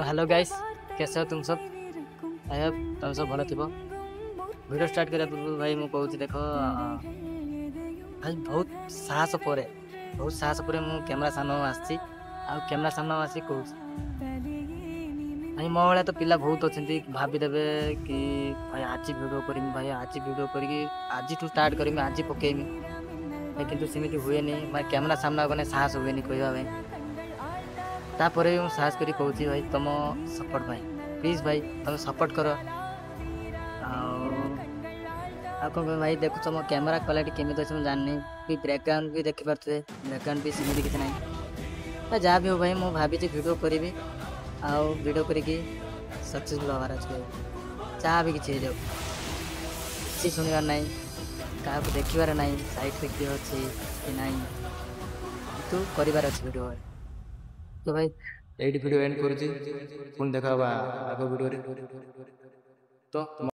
तो hello guys, कैसे हो तुम सब? आई होप तुम सब भल थी। वीडियो स्टार्ट करा पूर्व भाई मु कहूँ देख भाई बहुत साहस पर मु कैमरा सामने आसी कैमरा सामने आसी कहूँ भाई मो भाया तो पिला बहुत अच्छा भावीदेवे कि भाई आज वीडियो करमी भाई आज वीडियो करके आज ठू स्टार्ट करमी आज पकेमी भाई किंतु सेमती हुए नहीं भाई कैमरा सामना गने साहस हुए नहीं कहवा तापर भी साहस करी कहूँ भाई तुम सपोर्ट भाई प्लीज भाई तुम सपोर्ट कर कौन भाई देखु मो कैमेरा क्वालिटी केमी अच्छे मुझे जाननी भी बैकग्राउंड भी देखी पारे बैकग्राउंड भी सेमती किसी ना जहाँ भी हो भाई मुझे भावी वीडियो करी वीडियो करके सक्सेसफुल हबार अच्छे जहाँ भी किसी हो किसी शुणवार ना क्या देखार ना साइड किए अच्छे कि ना तू करार अच्छे वीडियो तो भाई एडी वीडियो एंड करूची पुन देखा आगो वीडियो रे तो